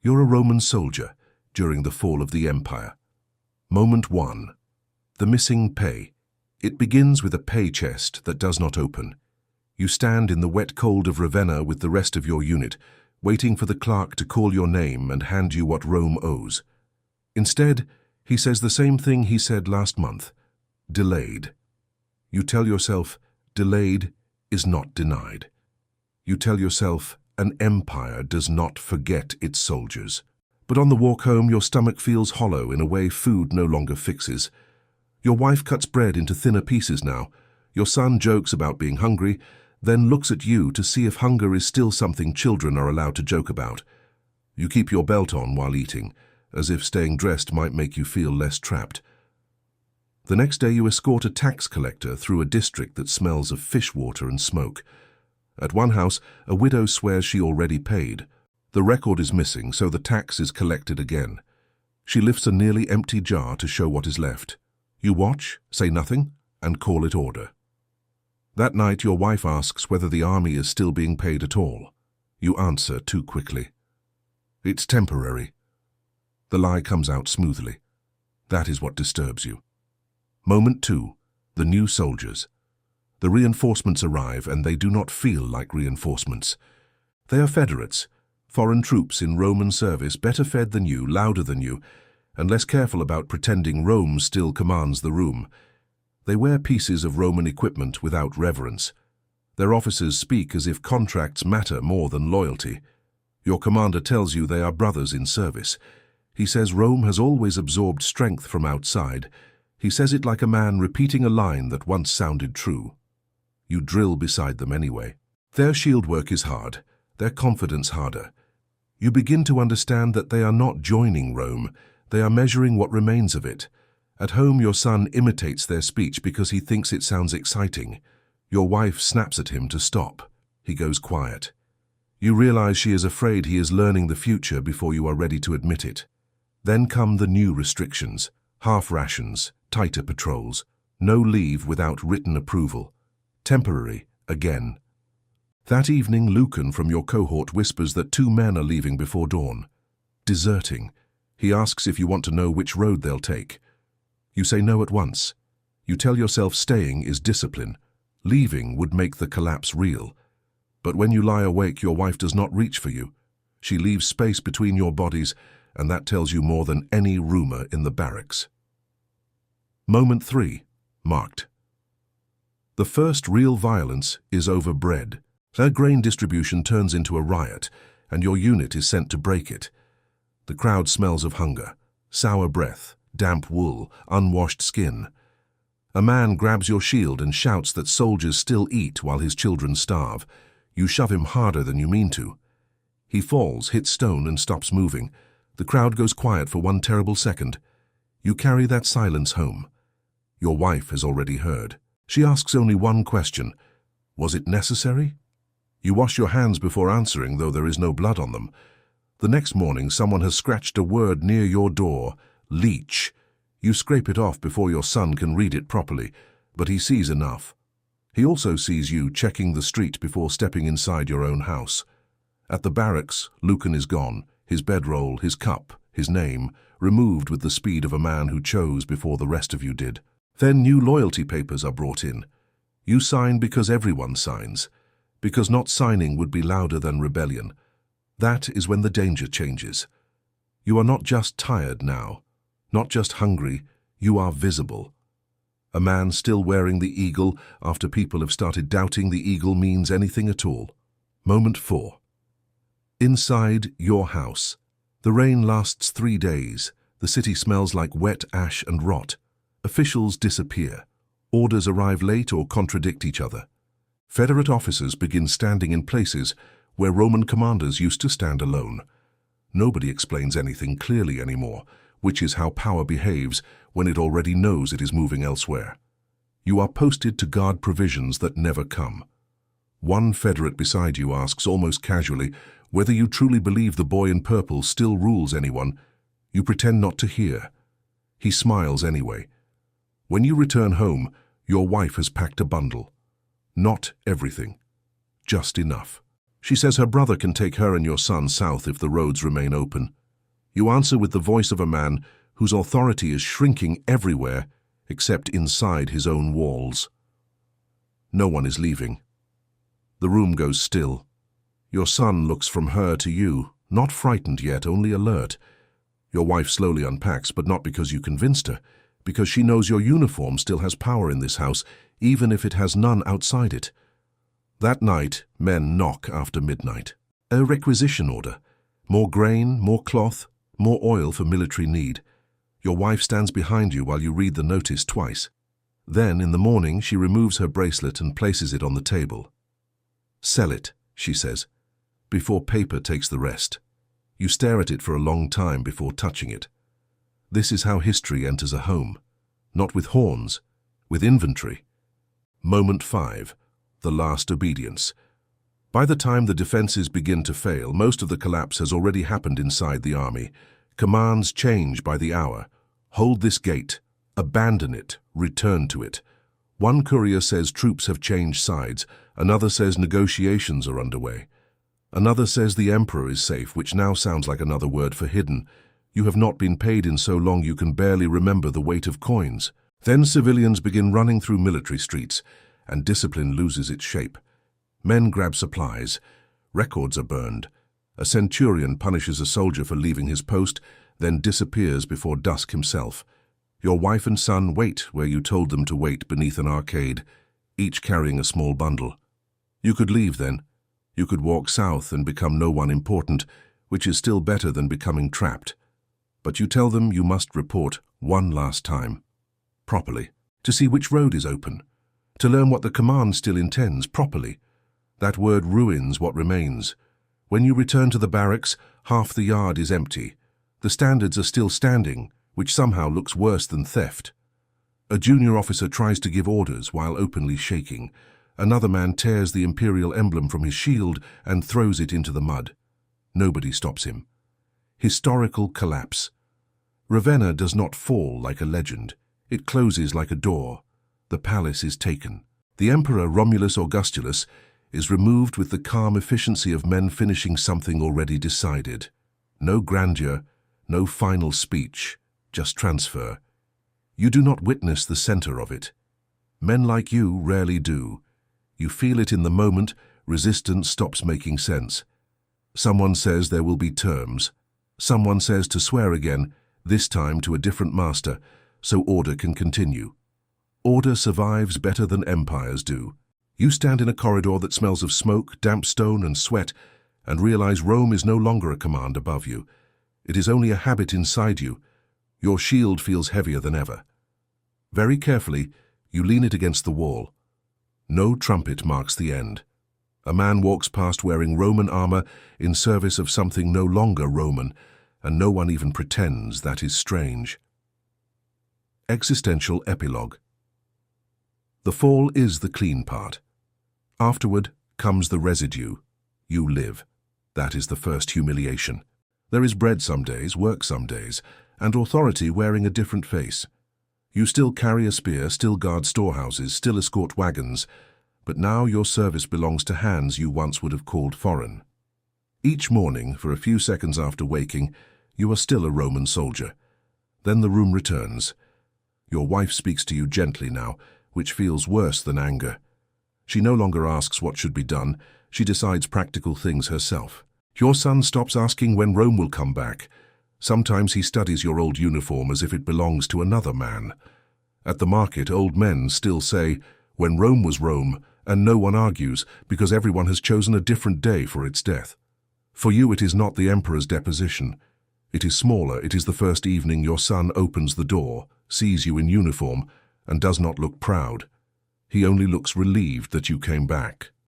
You're a Roman soldier during the fall of the empire. Moment 1. The missing pay. It begins with a pay chest that does not open. You stand in the wet cold of Ravenna with the rest of your unit, waiting for the clerk to call your name and hand you what Rome owes. Instead, he says the same thing he said last month: delayed. You tell yourself, delayed is not denied. You tell yourself, an empire does not forget its soldiers. But on the walk home, your stomach feels hollow in a way food no longer fixes. Your wife cuts bread into thinner pieces now. Your son jokes about being hungry, then looks at you to see if hunger is still something children are allowed to joke about. You keep your belt on while eating, as if staying dressed might make you feel less trapped. The next day you escort a tax collector through a district that smells of fish water and smoke. At one house, a widow swears she already paid. The record is missing, so the tax is collected again. She lifts a nearly empty jar to show what is left. You watch, say nothing, and call it order. That night your wife asks whether the army is still being paid at all. You answer too quickly. It's temporary. The lie comes out smoothly. That is what disturbs you. Moment 2. The new soldiers. The reinforcements arrive, and they do not feel like reinforcements. They are federates, foreign troops in Roman service, better fed than you, louder than you, and less careful about pretending Rome still commands the room. They wear pieces of Roman equipment without reverence. Their officers speak as if contracts matter more than loyalty. Your commander tells you they are brothers in service. He says Rome has always absorbed strength from outside. He says it like a man repeating a line that once sounded true. You drill beside them anyway. Their shield work is hard, their confidence harder. You begin to understand that they are not joining Rome, they are measuring what remains of it. At home your son imitates their speech because he thinks it sounds exciting. Your wife snaps at him to stop. He goes quiet. You realize she is afraid he is learning the future before you are ready to admit it. Then come the new restrictions: half rations, tighter patrols, no leave without written approval. Temporary, again. That evening, Lucan from your cohort whispers that 2 men are leaving before dawn. Deserting. He asks if you want to know which road they'll take. You say no at once. You tell yourself staying is discipline. Leaving would make the collapse real. But when you lie awake, your wife does not reach for you. She leaves space between your bodies, and that tells you more than any rumor in the barracks. Moment 3. Marked. The first real violence is over bread. Their grain distribution turns into a riot, and your unit is sent to break it. The crowd smells of hunger, sour breath, damp wool, unwashed skin. A man grabs your shield and shouts that soldiers still eat while his children starve. You shove him harder than you mean to. He falls, hits stone, and stops moving. The crowd goes quiet for one terrible second. You carry that silence home. Your wife has already heard. She asks only one question: was it necessary? You wash your hands before answering, though there is no blood on them. The next morning, someone has scratched a word near your door: leech. You scrape it off before your son can read it properly, but he sees enough. He also sees you checking the street before stepping inside your own house. At the barracks, Lucan is gone, his bedroll, his cup, his name, removed with the speed of a man who chose before the rest of you did. Then new loyalty papers are brought in. You sign because everyone signs, because not signing would be louder than rebellion. That is when the danger changes. You are not just tired now, not just hungry, you are visible. A man still wearing the eagle after people have started doubting the eagle means anything at all. Moment 4. Inside your house. The rain lasts 3 days. The city smells like wet ash and rot. Officials disappear. Orders arrive late or contradict each other. Federate officers begin standing in places where Roman commanders used to stand alone. Nobody explains anything clearly anymore, which is how power behaves when it already knows it is moving elsewhere. You are posted to guard provisions that never come. One Federate beside you asks almost casually whether you truly believe the boy in purple still rules anyone. You pretend not to hear. He smiles anyway. When you return home, your wife has packed a bundle. Not everything, just enough. She says her brother can take her and your son south if the roads remain open. You answer with the voice of a man whose authority is shrinking everywhere except inside his own walls. No one is leaving. The room goes still. Your son looks from her to you, not frightened yet, only alert. Your wife slowly unpacks, but not because you convinced her, because she knows your uniform still has power in this house, even if it has none outside it. That night, men knock after midnight. A requisition order. More grain, more cloth, more oil for military need. Your wife stands behind you while you read the notice twice. Then, in the morning, she removes her bracelet and places it on the table. "Sell it," she says, before paper takes the rest. You stare at it for a long time before touching it. This is how history enters a home. Not with horns, with inventory. Moment 5. The last obedience. By the time the defenses begin to fail, most of the collapse has already happened inside the army. Commands change by the hour. Hold this gate. Abandon it. Return to it. One courier says troops have changed sides. Another says negotiations are underway. Another says the emperor is safe, which now sounds like another word for hidden. You have not been paid in so long you can barely remember the weight of coins. Then civilians begin running through military streets, and discipline loses its shape. Men grab supplies. Records are burned. A centurion punishes a soldier for leaving his post, then disappears before dusk himself. Your wife and son wait where you told them to wait beneath an arcade, each carrying a small bundle. You could leave then. You could walk south and become no one important, which is still better than becoming trapped. But you tell them you must report one last time, properly, to see which road is open, to learn what the command still intends, properly. That word ruins what remains. When you return to the barracks, half the yard is empty. The standards are still standing, which somehow looks worse than theft. A junior officer tries to give orders while openly shaking. Another man tears the imperial emblem from his shield and throws it into the mud. Nobody stops him. Historical collapse. Ravenna does not fall like a legend. It closes like a door. The palace is taken. The Emperor Romulus Augustulus is removed with the calm efficiency of men finishing something already decided. No grandeur, no final speech, just transfer. You do not witness the center of it. Men like you rarely do. You feel it in the moment. Resistance stops making sense. Someone says there will be terms. Someone says to swear again, this time to a different master, so order can continue. Order survives better than empires do. You stand in a corridor that smells of smoke, damp stone, and sweat, and realize Rome is no longer a command above you. It is only a habit inside you. Your shield feels heavier than ever. Very carefully, you lean it against the wall. No trumpet marks the end. A man walks past wearing Roman armor in service of something no longer Roman, and no one even pretends that is strange. Existential epilogue. The fall is the clean part. Afterward comes the residue. You live. That is the first humiliation. There is bread some days, work some days, and authority wearing a different face. You still carry a spear, still guard storehouses, still escort wagons, but now your service belongs to hands you once would have called foreign. Each morning, for a few seconds after waking, you are still a Roman soldier. Then the room returns. Your wife speaks to you gently now, which feels worse than anger. She no longer asks what should be done. She decides practical things herself. Your son stops asking when Rome will come back. Sometimes he studies your old uniform as if it belongs to another man. At the market, old men still say, when Rome was Rome, and no one argues, because everyone has chosen a different day for its death. For you it is not the emperor's deposition. It is smaller. It is the first evening your son opens the door, sees you in uniform, and does not look proud. He only looks relieved that you came back.